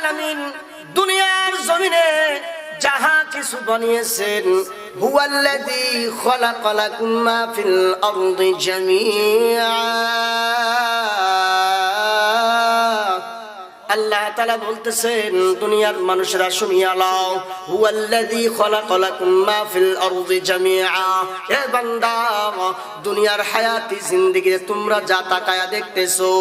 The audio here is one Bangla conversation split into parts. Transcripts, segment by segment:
আলামিন দুনিয়ার জমিনে যাহা কিছু বানিয়েছেন, হুয়াল্লাযী খালাকা লাকুম মা ফিল আরদি জামিআ। আল্লাহ তাআলা বলতেছেন, দুনিয়ার মানুষেরা শুনিয়া লও, হুয়াল্লাযী খালাকা লাকুম মা ফিল আরদি জামিআ। এ বান্দা, দুনিয়ার হায়াতি জিন্দেগি তোমরা যা তাকায়া দেখতেছো,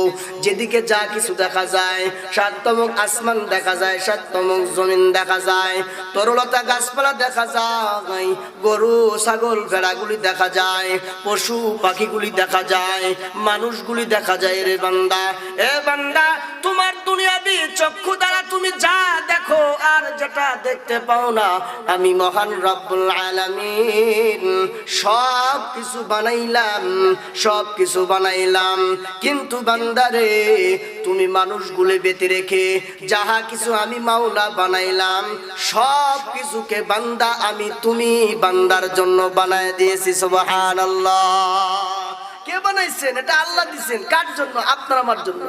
যেদিকে যা কিছু দেখা যায়, সাতমুখ আসমান দেখা যায়, সাতমুখ জমিন দেখা যায়, তরুলতা গাছপালা দেখা যায়, গরু ছাগল ভেড়াগুলি দেখা যায়, পশু পাখিগুলি দেখা যায়, মানুষগুলি দেখা যায়। রে বান্দা, এ বান্দা, তোমার দুনিয়াবি চক্ষু দ্বারা তুমি যা দেখো আর যেটা দেখতে পাও না, আমি মহান রব্বুল আলামিন সব কিছু বানাইলাম। কিন্তু বান্দারে, তুমি মানুষগুলো বেঁধে রেখে যাহা কিছু আমি মাওলা বানাইলাম, সব কিছুকে বান্দা তুমি বান্দার জন্য বানায় দিয়েছি। সুবহানাল্লাহ। কে বানাইছেন? এটা আল্লাহ দিয়েছেন। কার জন্য? আপনার আমার জন্য,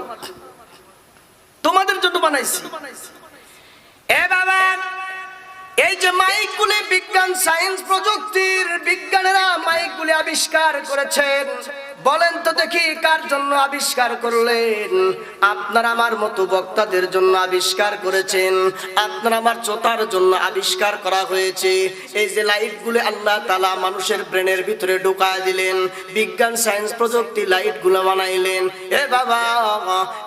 তোমাদের জন্য বানাইছি। এ বাবা, এই যে মাইকগুলি বিজ্ঞান সায়েন্স প্রযুক্তির বিজ্ঞানীরা মাইকগুলি আবিষ্কার করেছেন, বলেন তো দেখি কার জন্য আবিষ্কার করলেন? আপনার আমার মতো বক্তাদের জন্য আবিষ্কার করেছেন, আপনার আমার শ্রোতার জন্য আবিষ্কার করা হয়েছে। এই যে লাইটগুলো আল্লাহ তাআলা মানুষের ব্রেনের ভিতরে ঢুকায় দিলেন, বিজ্ঞান সায়েন্স প্রযুক্তি লাইটগুলো বানাইলেন। এ বাবা,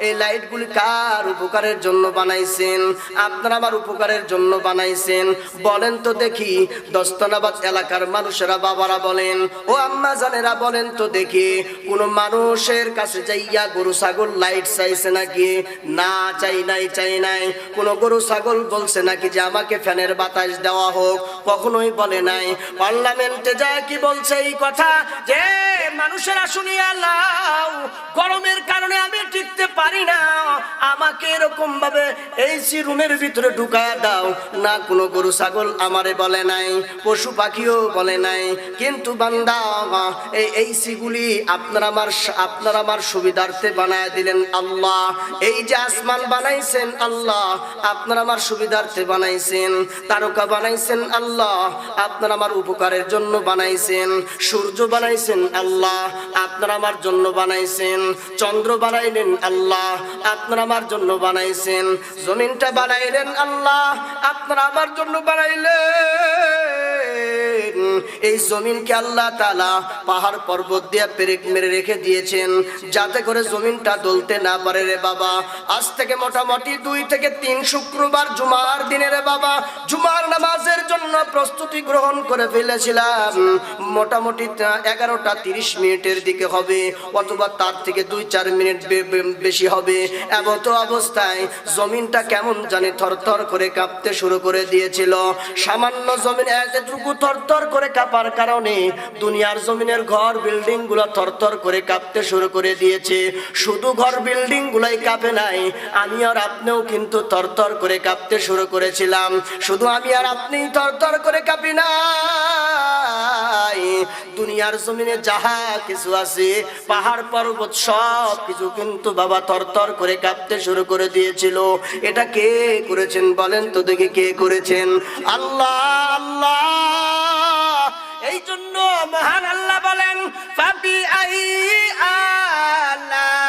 এই লাইটগুলি কার উপকারের জন্য বানাইছেন? আপনার আমার উপকারের জন্য বানাইছেন। বলেন তো দেখি, দস্তনাবাদ এলাকার মানুষেরা, বাবারা বলেন, ও আম্মা জানেরা বলেন তো দেখি, কোন মানুষের কাছে যাইয়া গরু ছাগল লাইট চাইছে নাকি? না, চাই নাই। কোন গরু ছাগল বলছে নাকি যে আমাকে ফ্যানের বাতাস দেওয়া হোক? কখনোই বলে নাই। পার্লামেন্টে যায় কি বলছে এই কথা যে মানুষেরা শুনিয়া লাও, গরমের কারণে আমি টিকতে পারি না, আমাকে এরকম ভাবে এসি রুমের ভিতরে ঢুকায়া দাও। না, কোনো গরু ছাগল আমারে বলে নাই, পশু পাখিও বলে নাই। কিন্তু বান্দা, এই এসি গুলি আপনার আমার সুবিধার্থে বানায় দিলেন আল্লাহ। এই যে আসমান বানাইছেন আল্লাহ, আপনার আমার সুবিধার্থে বানাইছেন। তারকা বানাইছেন আল্লাহ, আপনার আমার উপকারের জন্য বানাইছেন। সূর্য বানাইছেন আল্লাহ, আপনার আমার জন্য বানাইছেন। চন্দ্র বানাইলেন আল্লাহ, আপনার আমার জন্য বানাইছেন। জমিনটা বানাইলেন আল্লাহ, আপনার আমার জন্য বানাইলেন। এই জমিনকে আল্লাহ তাআলা পাহাড় পর্বত দিয়ে পেরেক মেরে রেখে দিয়েছেন, যাতে করে জমিনটা দলতে না পারে। রে বাবা, আজ থেকে মোটামুটি 2 থেকে 3 শুক্রবার জুমার দিনে রে বাবা, জুমার নামাজের জন্য প্রস্তুতি গ্রহণ করে ফেলেছিলাম। মোটামুটি 11টা 30 মিনিটের দিকে হবে, অথবা তার থেকে 2-4 মিনিট বেশি হবে। এমতো অবস্থায় জমিনটা কেমন জানি থরথর করে কাঁপতে শুরু করে দিয়েছিল। সামান্য জমিন এতটুকু থরথর করে কাঁপার কারণে দুনিয়ার জমিনের ঘর বিল্ডিং গুলা থরথর করে কাঁপতে শুরু করে দিয়েছে। শুধু ঘর বিল্ডিং গুলাই কাঁপে নাই, আমি আর আপনিও কিন্তু থরথর করে কাঁপতে শুরু করেছিলাম। শুধু আমি আর আপনি থরথর করে কাঁপি না, দুনিয়ার জমিনে যাহা কিছু আছে, পাহাড় পর্বত সব কিছু কিন্তু বাবা থরথর করে কাঁপতে শুরু করে দিয়েছিল। এটা কে করেছেন বলেন তো দেখি, কে করেছেন? আল্লাহ, আল্লাহ। এই জন্য মহান আল্লাহ বলেন, ফাবি আই আলাই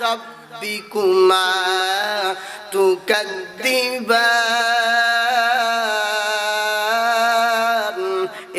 রাব্বিকুমা তুকাদ্দিবান।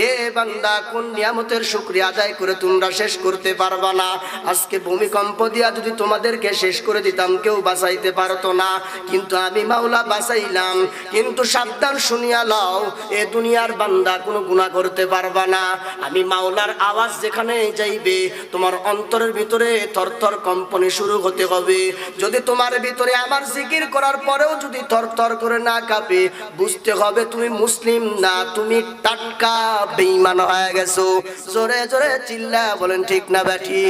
এ বান্দা, কোন নিয়ামতের শুকরিয়া আদায় করে তোমরা শেষ করতে পারবা না। আজকে ভূমিকম্প দিয়া যদি তোমাদেরকে শেষ করে দিতাম, কেউ বাঁচাইতে পারতো না, কিন্তু আমি মাওলা বাঁচাইলাম। কিন্তু সাবধান, শুনিয়া লও, এ দুনিয়ার বান্দা কোনো গুনাহ করতে পারবা না। আমি মাওলার আওয়াজ যেখানে যাইবে, তোমার অন্তরের ভিতরে থরথর কম্পনে শুরু হতে হবে। যদি তোমার ভিতরে আমার জিকির করার পরেও যদি থরথর করে না কাঁপে, বুঝতে হবে তুমি মুসলিম না, তুমি টাটকা বেঈমান হয়ে গেছো। জোরে জোরে চিল্লা বলেন ঠিক না ব্যাঠি?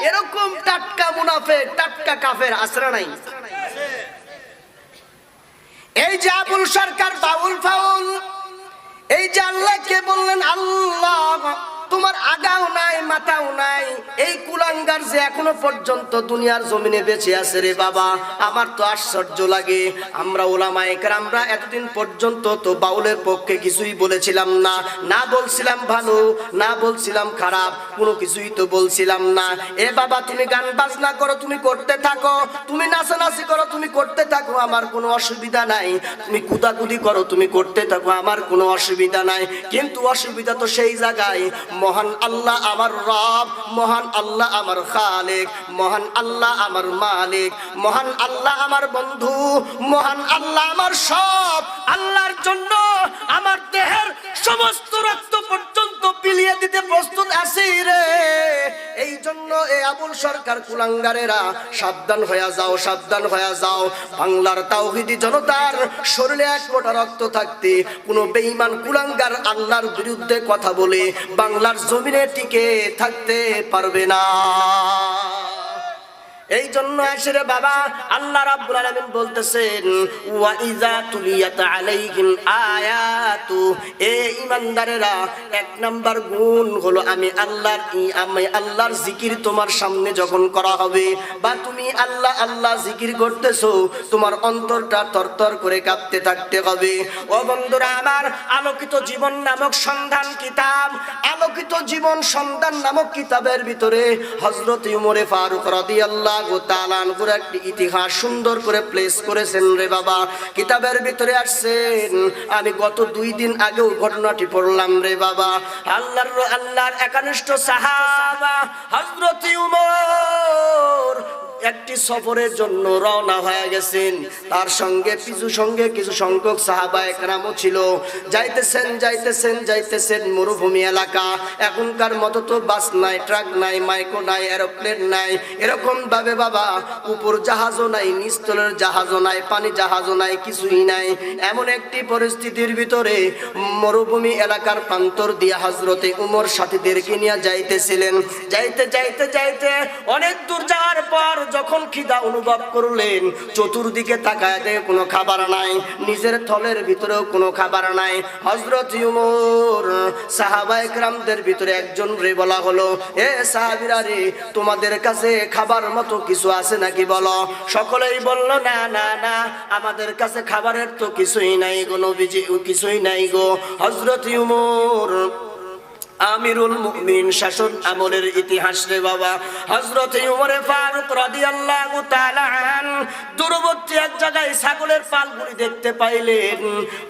এরকম টাটকা মুনাফিক, টাটকা কাফের আসরা নাই? এই যে আবুল সরকার বাউল ফাউল, এই যে আল্লাহকে বললেন আল্লাহ, তোমার আগাও নাই মাথাও নাই, এই কুলাঙ্গার যে এখনো পর্যন্ত দুনিয়ার জমিনে বেঁচে আছে রে বাবা, আমার তো আশ্চর্য লাগে। আমরা ওলামায়ে কেরামরা এতদিন পর্যন্ত তো বাউলের পক্ষে কিছুই বলেছিলাম না, না বলছিলাম ভালো, না বলছিলাম খারাপ, কোনো কিছুই তো বলছিলাম না। এ বাবা তুমি গান বাজনা করো, তুমি করতে থাকো, তুমি নাচানাচি করো, তুমি করতে থাকো, আমার কোনো অসুবিধা নাই। তুমি কুদাকুদি করো, তুমি করতে থাকো, আমার কোনো অসুবিধা নাই। কিন্তু অসুবিধা তো সেই জায়গায়, মহান আল্লাহ আমার রব, মহান আল্লাহ আমার খালেক, মহান আল্লাহ আমার মালিক, মহান আল্লাহ আমার বন্ধু, মহান আল্লাহ আমার সব। আল্লাহর জন্য আমার দেহের সমস্ত রক্ত পর্যন্ত বিলিয়ে দিতে প্রস্তুত আছি রে। এই জন্য এই আবুল সরকার কুলাঙ্গারেরা সাবধান হয়ে যাও, সাবধান হয়ে যাও। বাংলার তাওহীদি জনতার শরীরে এক ফোঁটা রক্ত থাকতে কোনো বেঈমান কুলাঙ্গার আল্লাহর বিরুদ্ধে কথা বলে বাংলার জমিনে টিকে থাকতে পারবে না। এই জন্য আসলে বাবা আল্লাহ রাব্বুল আলামিন বলতেছেন, ওয়া ইযা তুলিয়াত আলাইহিম আয়াতু, এ ঈমানদারেরা এক নাম্বার গুণ হলো আমি আল্লাহর জিকির তোমার সামনে যখন করা হবে, বা তুমি আল্লাহ আল্লাহ জিকির করতেছো, তোমার অন্তরটা তরতর করে কাঁপতে থাকতে হবে। ও বন্ধুরা আমার, আলোকিত জীবন নামক সন্ধান কিতাব, আলোকিত জীবন সন্ধান নামক কিতাবের ভিতরে হযরত ওমর ফারুক রাদিয়াল্লাহু তাআলা আনহুর একটি ইতিহাস সুন্দর করে প্লেস করেছেন রে বাবা। কিতাবের ভিতরে আসছেন, আমি গত 2 দিন আগেও ঘটনাটি পড়লাম রে বাবা। আল্লাহর একনিষ্ঠ সাহাবা হযরত ওমর একটি সফরের জন্য রওনা হয়ে গেছেন, তার সঙ্গে কিছু সংখ্যক সাহাবায়ে কেরামও ছিল। যাইতেছেন যাইতেছেন যাইতেছেন মরুভূমি এলাকা, এখনকার মতো তো বাস নাই, ট্রাক নাই, মাইক্রো নাই, এরোপ্লেন নাই, এরকম ভাবে বাবা উপর জাহাজও নাই, নিচতলের জাহাজও নাই, পানি জাহাজও নাই, কিছুই নাই। এমন একটি পরিস্থিতির ভিতরে মরুভূমি এলাকার প্রান্তর দিয়ে হযরতে ওমর সাথীদেরকে নিয়ে যাইতেছিলেন। যাইতে যাইতে যাইতে অনেক দূর যাওয়ার পর যখন খিদা অনুভব করলেন, চতুর্দিকে তাকায় দেখে কোনো খাবার নাই, নিজের থলের ভিতরেও কোনো খাবার নাই। হযরত ওমর সাহাবায়ে কেরামদের ভিতরে একজন রে বলা হলো, এ সাহাবীরা রে, তোমাদের কাছে খাবার মতো কিছু আছে নাকি বলো? সকলেই বলল, না না না, আমাদের কাছে খাবারের তো কিছুই নাই গো নবীজি, কিছুই নাই গো। হযরত ওমর আমিরুল মুমিনিন শাসন আমলের ইতিহাস রে বাবা। হযরত ওমর ফারুক রাদিয়াল্লাহু তাআলা দূরবর্তী এক জায়গায় ছাগলের পালগুলি দেখতে পাইলেন,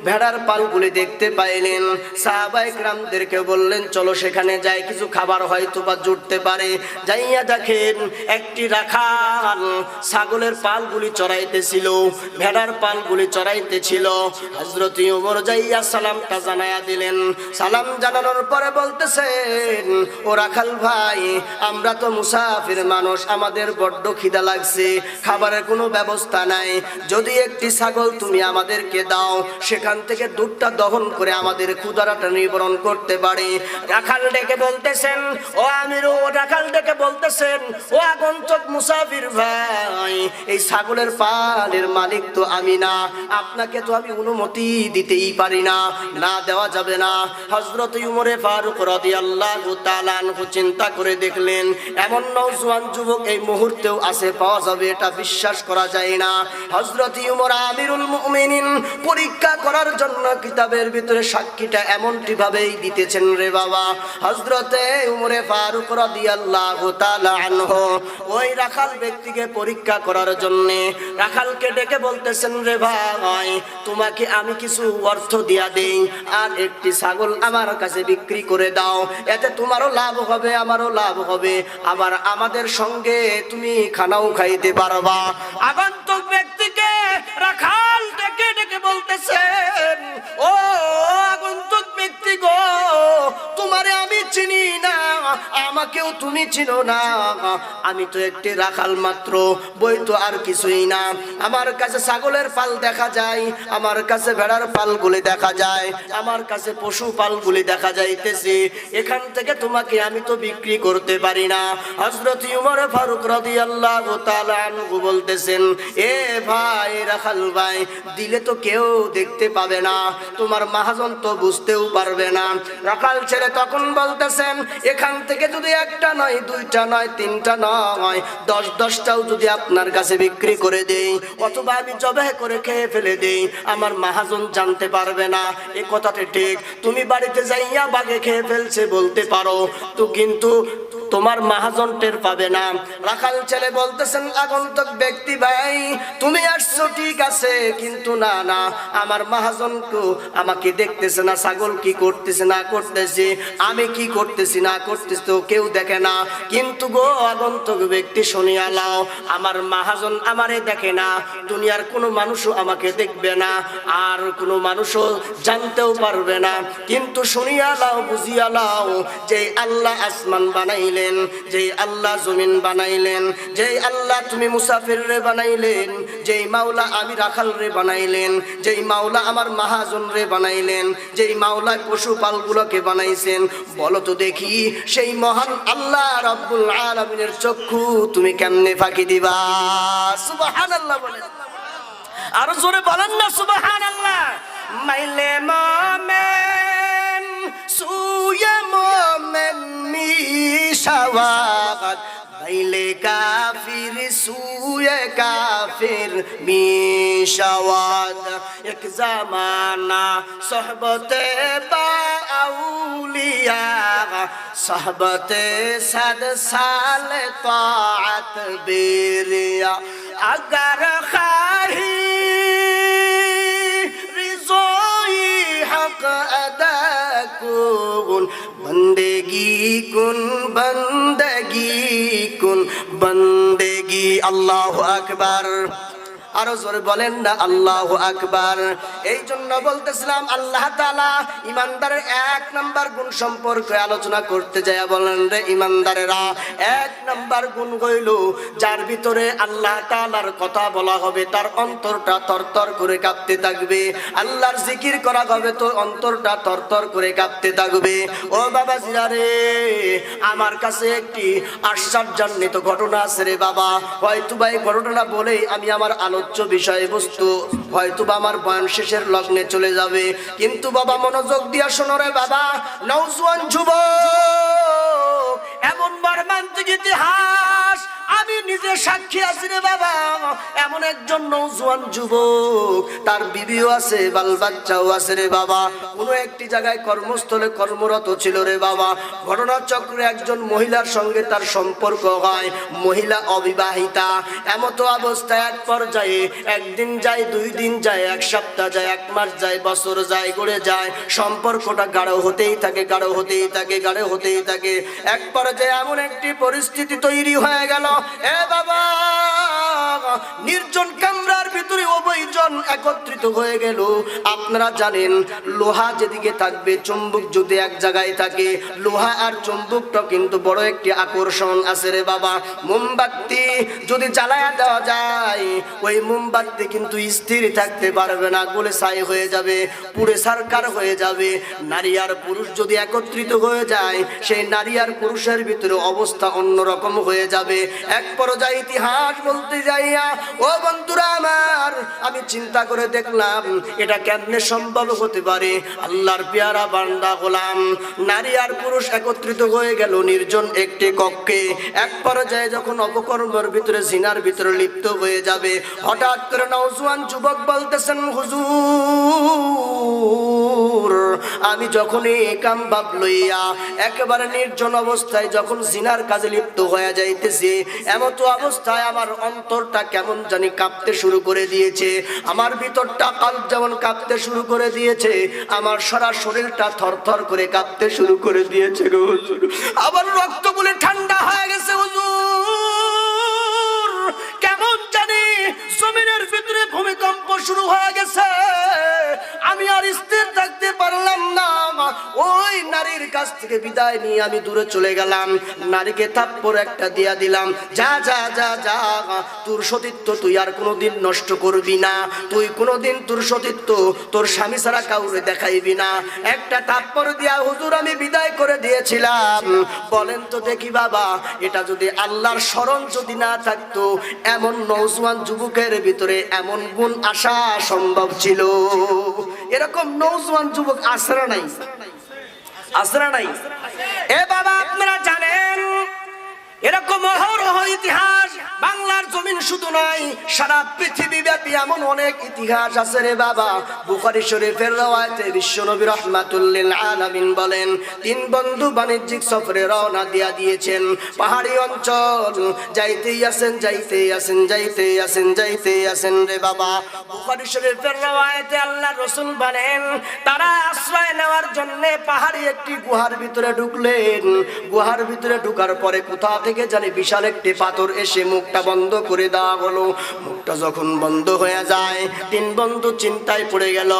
ভেড়ার পালগুলি দেখতে পাইলেন। সাহাবায়ে কেরামদেরকে বললেন, চলো সেখানে যাই, কিছু খাবার হয়তো বা জুটতে পারে। যাইয়া দেখেন একটি রাখাল ছাগলের পালগুলি চড়াইতেছিল, ভেড়ার পালগুলি চড়াইতেছিল। হযরত ওমর যাইয়া সালামটা জানায়া দিলেন। সালাম জানানোর পরে বলতেছেন, ও রাখাল ভাই, আমরা তো মুসাফির মানুষ, আমাদের বড্ড খিদা লাগছে, খাবারের কোনো ব্যবস্থা নাই, যদি একটি ছাগল তুমি আমাদেরকে দাও, সেখান থেকে দুধটা দহন করে আমাদের ক্ষুধাটা নিবারণ করতে পারি। রাখাল ডেকে বলতেছেন, ও আমির, ও রাখাল ডেকে বলতেছেন, ও আগন্তুক মুসাফির ভাই, এই ছাগলের পালের মালিক তো আমি না, আপনাকে তো আমি অনুমতি দিতেই পারি না, না দেওয়া যাবে না। হযরত ওমর ফারুক রাদিয়াল্লাহু তাআলা আনহু চিন্তা করে দেখলেন, এমন নওজোয়ান যুবক এই মুহূর্তেও আছে, পাওয়া যাবে, এটা বিশ্বাস করা যায় না। হযরত ওমর আমিরুল মুমিনিন পরীক্ষা করার জন্য কিতাবের ভিতরে সাক্ষীটা এমনটি ভাবেই দিতেছেন রে বাবা। হযরত ওমর ফারুক রাদিয়াল্লাহু তাআলা আনহু ওই রাখাল ব্যক্তিকে পরীক্ষা করার জন্য রাখালকে ডেকে বলতেছেন, রে ভাই, তোমাকে আমি কিছু অর্থ দিয়া দেই, আর একটি ছাগল আমার কাছে বিক্রি করে দাও, এতে তোমারও লাভ হবে, আমারও লাভ হবে, আবার আমাদের সঙ্গে তুমি খানাও খাইতে পারবা। আগন্তুক ব্যক্তিকে রাখাল ডেকে ডেকে বলতেছেন, ও আগন্তুক ব্যক্তি গো, তোমারে আমি চিনি না, আমাকেও তুমি চিনো না, আমি তো একটি রাখাল মাত্র, বই তো আর কিছুই না। আমার কাছে ছাগলের পাল দেখা যায়, আমার কাছে ভেড়ার পালগুলি দেখা যায়, আমার কাছে পশু পালগুলি দেখা যাইতেছে। এখান থেকে তোমাকে আমি তো বিক্রি করতে পারি না। হযরত উমর ফারুক রাদিয়াল্লাহু তাআলা আনহু বলতেছেন, এ ভাই রাখাল ভাই, দিলে তো কেউ দেখতে পাবে না, তোমার মহাজন তো বুঝতেও পারবে না। রাখাল ছেলে তখন বলতেছেন, এখান থেকে যদি একটা নয়, দুইটা নয়, তিনটা নয়, 10-10টাও যদি আপনার কাছে বিক্রি করে দেই, অথবা আমি জবাহ করে খেয়ে ফেলে দেই, আমার মহাজন জানতে পারবে না। এই কথাটা ঠিক। তুমি বাড়িতে যাইয়া বাগে খেয়ে ফেলছে বলতে পারো তো, কিন্তু তোমার মহাজন টের পাবে না। রাখাল ছেলে বলতেছেন, আগন্তুক ব্যক্তি ভাই, তুমি আসছো ঠিক আছে, কিন্তু না না, আমার মহাজন তো আমাকে দেখতেছে না, ছাগল কি করতেছে না করতেছে, আমি কি করতেছি না করতেছি তো কেউ দেখে না। কিন্তু গো আগন্তুক ব্যক্তি, শুনিয়া লাও, আমার মহাজন আমারে দেখে না, দুনিয়ার কোনো মানুষও আমাকে দেখবে না, আর কোনো মানুষও জানতেও পারবে না। কিন্তু শুনিয়া লাও, বুঝিয়া লাও, যে আল্লাহ আসমান বানাইলেন, যেই আল্লাহ জমিন বানাইলেন, যেই আল্লাহ তুমি মুসাফির রে বানাইলেন, যেই মাওলা আমি রাখাল রে বানাইলেন, যেই মাওলা আমার মহাজন রে বানাইলেন, যেই মাওলা পশু পালগুলোকে বানাইছেন, বলো তো দেখি সেই মহান আল্লাহ রাব্বুল আলামিনের চক্ষু তুমি কেমনে ফাঁকি দিবা? সুবহানাল্লাহ বলেন, আরো জোরে বলেন না সুবহানাল্লাহ। মাইলে মোমেন সুয়ে মোমেন মিশাওয়াত, মাইলে কাফির সুয়ে কাফির মিশাওয়াত। এক জামানা সোহবতে বা আউলিয়া, সোহবতে 100 সাল তাআত বেরিয়া। अगर खाही रिज़ोई हक अदा कुन, बंदगी कुन बंदगी कुन बंदगी। अल्लाहु अकबर। আরো জোরে বলেন না আল্লাহু আকবার। এই জন্য বলতেছিলাম, আল্লাহ তাআলা ইমানদারের 1 নাম্বার গুণ সম্পর্কে আলোচনা করতে যায় বলেন, রে ইমানদারেরা, 1 নাম্বার গুণ হইল, যার ভিতরে আল্লাহ তাআলার কথা বলা হবে তার অন্তরটা তরতর করে কাঁপতে থাকবে। আল্লাহর জিকির করা হবে তো অন্তরটা তরতর করে কাঁপতে থাকবে। ও বাবা জিরা রে, আমার কাছে একটি আশ্চর্যান্বিত ঘটনা আছে রে বাবা। হয়তো ভাই ঘটনা বলেই আমি আমার বিষয়বস্তু হয়তো আমার বয়ান শেষের লগ্নে চলে যাবে, কিন্তু বাবা মনোযোগ দিয়া শোনো রে বাবা। নওজোয়ান যুবক, এমন মর্মান্তিক ইতিহাস আমি নিজে সাক্ষী আছি রে বাবা। এমন একজন নওজোয়ান যুবক, তার বিবিও আছে, বাল বাচ্চাও আছে রে বাবা। কোনো একটি জায়গায় কর্মস্থলে কর্মরত ছিল রে বাবা। ঘটনাচক্রে একজন মহিলার সঙ্গে তার সম্পর্ক হয়, মহিলা অবিবাহিতা। এমত অবস্থায় এক পর্যায়ে একদিন যায়, 2 দিন যায়, 1 সপ্তাহ যায়, 1 মাস যায়, বছর যায়, গড়ে যায়, সম্পর্কটা গাঢ় হতেই থাকে, গাঢ় হতেই থাকে, গাঢ় হতেই থাকে। এক পর্যায়ে এমন একটি পরিস্থিতি তৈরি হয়ে গেল, এ বাবা, নির্জন কামরার ভিতরে উভয়জন একত্রিত হয়ে গেল। আপনারা জানেন, লোহা যেদিকে থাকবে, চুম্বক যদি এক জায়গায় থাকে, লোহা আর চুম্বকটা কিন্তু বড় একটি আকর্ষণ আছে রে বাবা। মোমবাতি যদি জ্বালায়া দেওয়া যায়, ওই মোমবাতি কিন্তু স্থির থাকতে পারবে না, গলে ছাই হয়ে যাবে, পুড়ে ছারখার হয়ে যাবে। নারী আর পুরুষ যদি একত্রিত হয়ে যায়, সেই নারী আর পুরুষের ভিতরে অবস্থা অন্যরকম হয়ে যাবে। এক পর্যায়ে ইতিহাস বলতে যাইয়া, ও বন্ধুরা আমার, আমি চিন্তা করে দেখলাম এটা কেমনে সম্ভব হতে পারে। আল্লাহর পেয়ারা বান্দা গোলাম, নারী আর পুরুষ একত্রিত হয়ে গেল নির্জন একটি কক্ষে। এক পর্যায়ে যখন অপকর্মের ভিতরে, জিনার ভিতরে লিপ্ত হয়ে যাবে, হঠাৎ করে নওজোয়ান যুবক বলতেছেন, হুজুর, আমি যখনই কাম ভাব লইয়া একেবারে নির্জন অবস্থায় যখন জিনার কাজে লিপ্ত হয়ে যাইতেছি, এমত অবস্থায় আমার অন্তরটা কেমন জানি কাঁপতে শুরু করে দিয়েছে। আমার ভিতরটা কলব যেমন কাঁপতে শুরু করে দিয়েছে, আমার সারা শরীরটা থরথর করে কাঁপতে শুরু করে দিয়েছে গো হুজুর। আবার রক্তগুলো ঠান্ডা হয়ে গেছে হুজুর, কেমন জানি জমিনের ভিতরে ভূমিকম্প শুরু হয়ে গেছে। আমি আর স্থির থাকতে পারলাম না, ওই নারীর কাছ থেকে বিদায় নিয়ে আমি দূরে চলে গেলাম, নারীকে থাপ্পড় একটা দিয়া দিলাম, যা যা যা যা, তোর সতীত্ব তুই আর কোনোদিন নষ্ট করবি না, তুই কোনোদিন তোর সতীত্ব তোর স্বামী ছাড়া কাউরে দেখাইবি না। একটা থাপ্পড় দিয়া হুজুর আমি বিদায় করে দিয়েছিলাম। বলেন তো দেখি বাবা, এটা যদি আল্লাহর স্মরণ যদি না থাকতো, এমন নওজোয়ান যুবকের ভিতরে এমন গুণ আসা সম্ভব ছিল? এরকম নওজোয়ান যুবক আসরা নাই, আসরা নাই। এ বাবা আপনারা জানেন এরকম অহরহ ইতিহাস বাংলার জমিন শুধু নয়, সারা পৃথিবী ব্যাপী এমন অনেক ইতিহাস আছে রে বাবা। বুখারী শরীফের রওয়ায়াতে বিশ্বনবী রাহমাতুল লিল আলামিন বলেন, তিন বন্ধু বাণিজ্যিক সফরে রওনা দিয়েছেন। পাহাড়ি অঞ্চল যাইতেই আছেন, যাইতেই আছেন, যাইতেই আছেন, যাইতেই আছেন রে বাবা। বুখারী শরীফের রওয়ায়াতে আল্লাহর রাসূল বলেন, তারা আশ্রয় নেওয়ার জন্য পাহাড়ি একটি গুহার ভিতরে ঢুকলেন। গুহার ভিতরে ঢোকার পরে কোথা থেকে জানি বিশাল একটি পাথর এসে মুখটা বন্ধ করে দেওয়া হলো। মুখটা যখন বন্ধ হয়ে যায়, তিন বন্ধু চিন্তায় পড়ে গেল,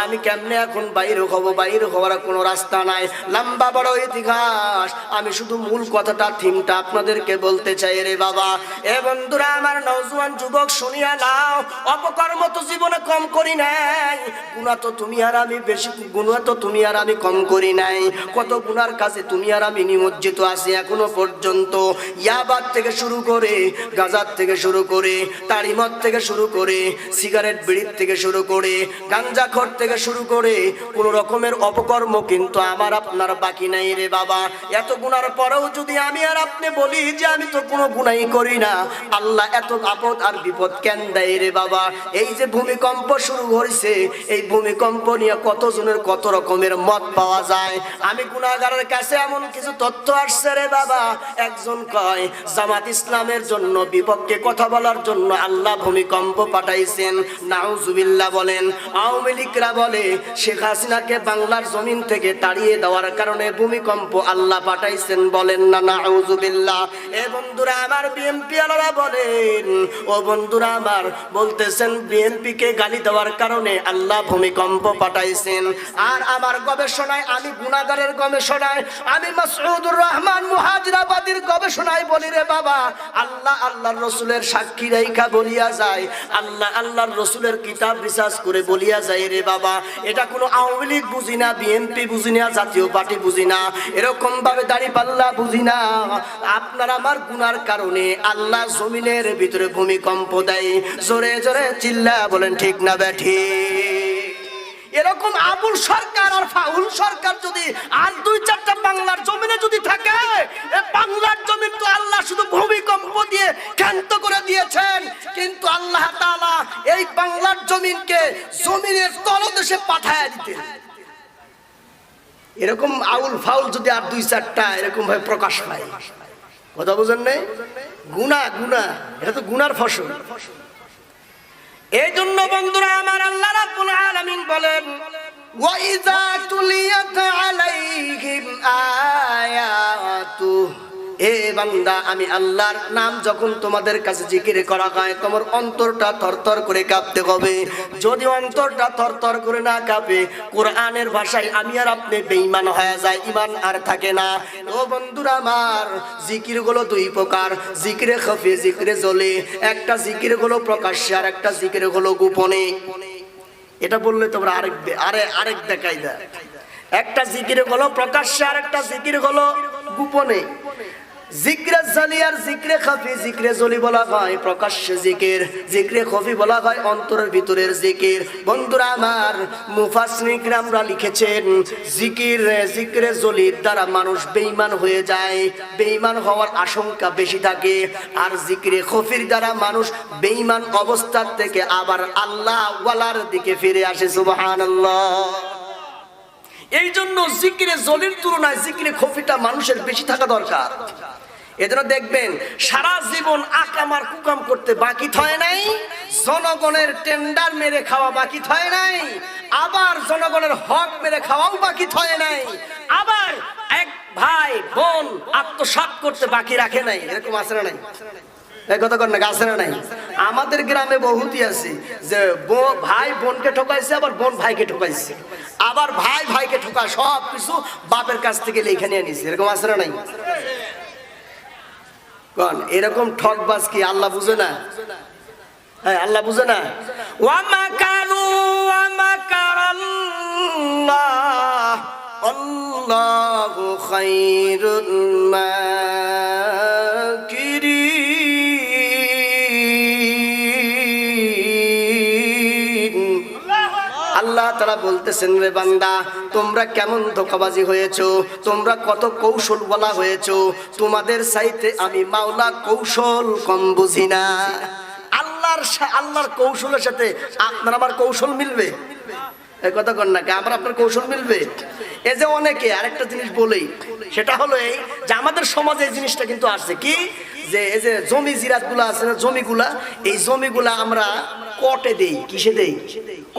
আমি কেমনে এখন বাইরে হব, বাইরে হওয়ার কোনো রাস্তা নাই। লম্বা বড় ইতিহাস, আমি শুধু মূল কথাটা থিমটা আপনাদেরকে বলতে চাই রে বাবা। এ বন্ধুরা আমার, নওজোয়ান যুবক শুনিয়া নাও, অপকর্ম তো জীবনে কম করি নাই, গুনাহ তো তুমি আর আমি বেশি, গুনাহ তো তুমি আর আমি কম করি নাই। কত গুনার কাছে তুমি আর আমি নিমজ্জিত আছি এখনো পর্যন্ত। ইয়াবার থেকে শুরু করে, গাঁজার থেকে শুরু করে, তারিমত থেকে শুরু করে, সিগারেট বিড়ির থেকে শুরু করে, গাঞ্জাখোর থেকে শুরু করে, কোন রকমের অপকর্ম কিন্তু আমার আপনার বাকি নাই রে বাবা। এত গুনার পরেও যদি আমি আর আপনি বলি যে আমি তো কোনো গুনাই করি না, আল্লাহ এত আপদ আর বিপদ কেন দেয় রে বাবা? এই যে ভূমিকম্প শুরু হয়েছে, এই ভূমিকম্প নিয়ে কতজনের কত রকমের মত পাওয়া যায়। আমি গুনাহগারের কাছে এমন কিছু তথ্য আসছে রে বাবা, একজন কয় জামাত ইসলামের জন্য বিপক্ষে কথা বলার জন্য আল্লাহ ভূমিকম্প পাঠাইছেন, নাউজুবিল্লাহ বলেন। আওয়ামী লীগরা বলে শেখ হাসিনাকে বাংলার জমিন থেকে তাড়িয়ে দেওয়ার কারণে ভূমিকম্প আল্লাহ পাঠাইছেন, বলেন না নাউজুবিল্লাহ। এ বন্ধুরা আমার, বিএনপি আলারা বলেন, ও বন্ধুরা আমার, বলতেছেন বিএনপি কে গালি দেওয়ার কারণে আল্লাহ ভূমিকম্প পাঠাইছেন। আর আমার গবেষণায়, আমি গুনাহগারের গবেষণায়, আমি মাসউদুর রহমান মুহাজিরাবাদীর গবেষণায় বলি রে বাবা, আল্লাহ আল্লাহর রাসূলের সাক্ষী রেখা বলিয়া যায়, আল্লাহ আল্লাহর রাসূলের কিতাব রিসার্চ করে বলিয়া যায় রে বাবা। এটা কোনো আওয়ামী লীগ বুঝি না, বিএনপি বুঝি না, জাতীয় পার্টি বুঝি না, এরকম ভাবে দাঁড়িপাল্লা বুঝি না। আপনার আমার গুনার কারণে আল্লাহ জমিনের ভিতরে ভূমিকম্প দেয়। জোরে জোরে চিল্লা বলেন ঠিক না ব্যাঠিক? এরকম আবুল সরকার আর ফাউল সরকার যদি আর দুই চারটা বাংলার জমিনে যদি থাকে, বাংলার জমিন তো আল্লাহ শুধু ভূমিকম্প দিয়ে ক্ষান্ত করে দিয়েছেন, কিন্তু আল্লাহ তাআলা এই বাংলার জমিনকে জমিনের তলদেশে পাঠায় দিতেন। এরকম আউল ফাউল যদি আর দুই চারটা এরকম ভাবে প্রকাশ পায়, কথা বুঝেন নাই? গুনাহ, গুনাহ, এটা তো গুনার ফসল। এই জন্য বন্ধুরা আমার, আল্লাহ রাব্বুল আলামিন বলেন, ওয়া ইযা তুলিয়াত আলাইহিম আয়াতু, এ বান্দা, আমি আল্লাহর নাম যখন তোমাদের কাছে জিকির করা হয়, তোমার অন্তরটা থরথর করে কাঁপতে হবে। যদি অন্তরটা থরথর করে না কাঁপে, কোরআনের ভাষায় আমি আর আপনি বেঈমান হয়ে যায়, ঈমান আর থাকে না। ও বন্ধুরা আমার, জিকির গুলো দুই প্রকার, জিকিরে খফি, জিকিরে জলে। একটা জিকির গুলো প্রকাশ্যে, আর একটা জিকির গুলো গোপনে। এটা বললে তোমরা আরেক দেখাই দেয়। একটা জিকির হলো প্রকাশ্যে, আর একটা জিকির হলো গোপনে। জিক্রে জালি আর জিক্রে খাফি, জিক্রে জলি বলা হয় প্রকাশ্যে জিকির, জিক্রে খফি বলা হয় অন্তরের ভিতরের জিকির। বন্ধুরা আমার, মুফাসসিরিন কিরামরা লিখেছেন, জিক্রে জলির দ্বারা মানুষ বেঈমান হয়ে যায়, বেঈমান হওয়ার আশঙ্কা বেশি থাকে। আর জিক্রে খফির দ্বারা মানুষ বেঈমান অবস্থার থেকে আবার আল্লাহ ওয়ালার দিকে ফিরে আসে। সুবহানাল্লাহ। এই জন্য জিক্রে জলির তুলনায় জিক্রে খফিটা মানুষের বেশি থাকা দরকার। এজন্য দেখবেন সারা জীবন আকামার কুকাম করতে বাকি থয় নাই, জনগণের টেন্ডার মেরে খাওয়া বাকি থয় নাই, আবার জনগণের হক মেরে খাওয়াও বাকি থয় নাই, আবার এক ভাই বোন আত্মসাৎ করতে বাকি রাখে নাই। এরকম আছে না নাই? এই কথা কর না, আছে না নাই? আমাদের গ্রামে বহুতই আছে যে ভাই বোনকে ঠকাইছে, আবার বোন ভাইকে ঠকাইছে, আবার ভাই ভাইকে ঠকা, সব কিছু বাপের কাছ থেকে লেখা নিয়ে নিছে, এরকম আছে না নাই? কোন এরকম ঠকবাজ কি আল্লাহ বুঝে না? হ্যাঁ, আল্লাহ বুঝে না? ওয়া মাকারু ওয়া মাকারাল্লাহ আল্লাহু খায়রুল মাকিরিন। আল্লাহ তাআলা বলতেছেন, রে বান্দা তোমরা কেমন ধোঁকাবাজি হয়েছো, তোমরা কত কৌশল বলা হয়েছো, তোমাদের চাইতে আমি মাওলা কৌশল কম বুঝি না। আল্লাহর কৌশলের সাথে আপনার আমার কৌশল মিলবে? এই কথা কর না, আবার আপনার কৌশল মিলবে? এই যে অনেকে আরেকটা জিনিস বলেই, সেটা হলো এই যে আমাদের সমাজে এই জিনিসটা কিন্তু আসছে কি, যে এই যে জমি জিরাত গুলা আছে না, জমিগুলা, এই জমিগুলা আমরা কটে দেই। কিসে দেই?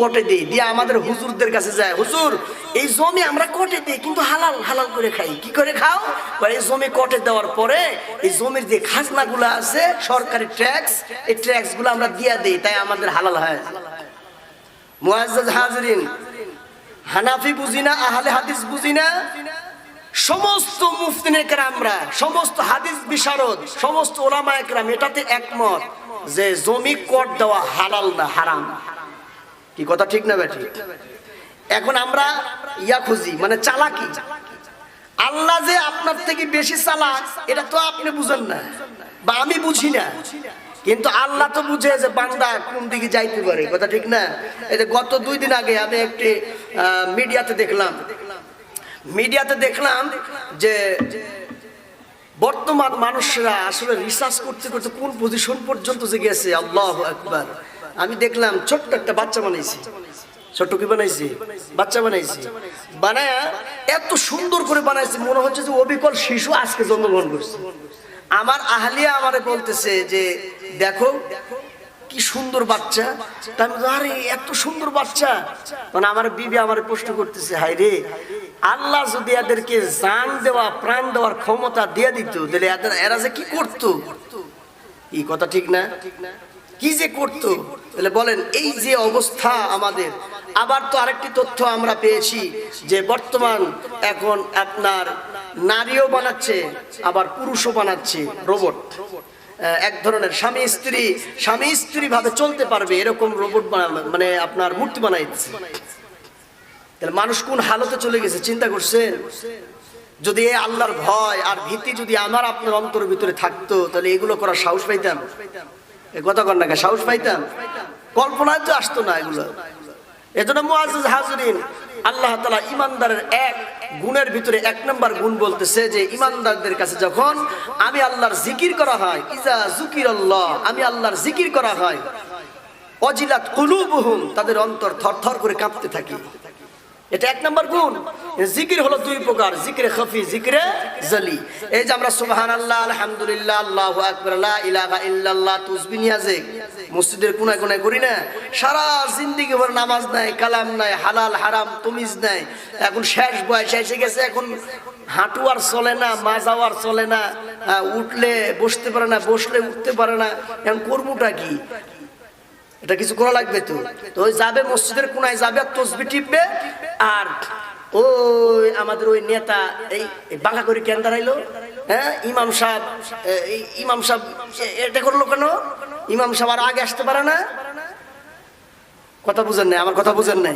কটে দেই। দিয়ে আমাদের হুজুরদের কাছে যায়, হুজুর এই জমি আমরা কটে দিই, কিন্তু হালাল হালাল করে খাই। কি করে খাও? এই জমি কটে দেওয়ার পরে এই জমির যে খাজনা গুলা আছে, সরকারি ট্যাক্স, এই ট্যাক্স গুলো আমরা দিয়ে দেই, তাই আমাদের হালাল হয়। মুআজ্জাজ হাজিরিন, হানাফি বুঝি না, আহলে হাদিস বুঝি না, সমস্ত মুফতিনে কেরামরা, সমস্ত হাদিস বিশারদ, সমস্ত ওলামায়ে কেরাম এটাতে একমত যে জমি কট দেওয়া হালাল না, হারাম। কি কথা ঠিক না বেঠিক? এখন আমরা ইয়া খুঁজি, মানে চালাকি। আল্লাহ যে আপনার থেকে বেশি চালাক এটা তো আপনি বুঝেন না, বা আমি বুঝি না, কিন্তু আল্লাহ তো বুঝে যে বান্দা কোন দিকে যাইতে পারে। কথা ঠিক না? এই যে গত 2 দিন আগে আমি একটি মিডিয়াতে দেখলাম যে বর্তমান মানুষরা আসলে রিসার্চ করতে করতে কোন পজিশন পর্যন্ত যে গেছে, আল্লাহু আকবার। আমি দেখলাম ছোট্ট একটা বাচ্চা বানাইছে, ছোট্ট কি বানাইছে? বাচ্চা বানাইছে, বানায়া এত সুন্দর করে বানাইছে, মনে হচ্ছে যে অবিকল শিশু আজকে জন্মগ্রহণ করছে। আমার আহলিয়া আমারে বলতেছে যে দেখো কি সুন্দর বাচ্চা। আরে এত সুন্দর বাচ্চা, মানে আমার বিবি আমার প্রশ্ন করতেছে, হায় রে, আল্লাহ যদি এদেরকে জান দেওয়া, প্রাণ দেওয়ার ক্ষমতা দিয়ে দিত, তাহলে এরা যে কি করতো? এই কথা ঠিক না? কি যে করতো? তাহলে বলেন এই যে অবস্থা আমাদের। আবার তো আরেকটি তথ্য আমরা পেয়েছি যে বর্তমান এখন আপনার নারীও বানাচ্ছে, আবার পুরুষও বানাচ্ছে রোবট। এক ধরনের স্বামী স্ত্রী ভাবে চলতে পারবে এরকম রোবট মানে আপনার মূর্তি বানাইছে। তাহলে মানুষ কোন হালতে চলে গেছে চিন্তা করছেন? যদি এই আল্লাহর ভয় আর ভীতি যদি আমার আপনার অন্তরের ভিতরে থাকতো, তাহলে এগুলো করার সাহস পাইতাম? এই কথা কর না, সাহস পাইতাম? কল্পনায় তো আসতো না এগুলো। এজন্য মুআজ্জাজ হাজিরিন, আল্লাহ তাআলা ঈমানদারের এক গুণের ভিতরে 1 নম্বর গুণ বলতেছে যে ঈমানদারদের কাছে যখন আমি আল্লাহর জিকির করা হয়, ইজা যুকিরাল্লাহ, আমি আল্লাহর জিকির করা হয়, ওয়াজিলাত কুলুবুহুম, তাদের অন্তর থরথর করে কাঁপতে থাকে। এটা 1 নম্বর গুণ। জিকির হলো 2 প্রকার, জিকরে খাফি, জিকরে জলি। এই যে আমরা সুবহানাল্লাহ, আলহামদুলিল্লাহ, আল্লাহু আকবার, লা ইলাহা ইল্লাল্লাহ তাসবিহ নিয়াজে মসজিদের কোনায় কোনায় করি না, সারা জিন্দেগি ভর নামাজ নাই, কালাম নাই, হালাল হারাম তমিজ নাই। এখন শেষ বয়স এসে গেছে, এখন হাঁটু আর চলে না, মাজাও আর চলে না, উঠলে বসতে পারে না, বসলে উঠতে পারে না। এখন কর্মটা কি? এটা কিছু করা লাগবে তো। তো ওই যাবে মসজিদের কোনায় যাবে, আর তসবিহ টিপবে, আর ওই আমাদের ওই নেতা এই বাঁকা করে কেন দাঁড়াইলো, হ্যাঁ ইমাম সাহেব এটা করলো কেন? ইমাম সাহেব আর আগে আসতে পারে না। কথা বুঝেন নাই? আমার কথা বুঝেন নাই?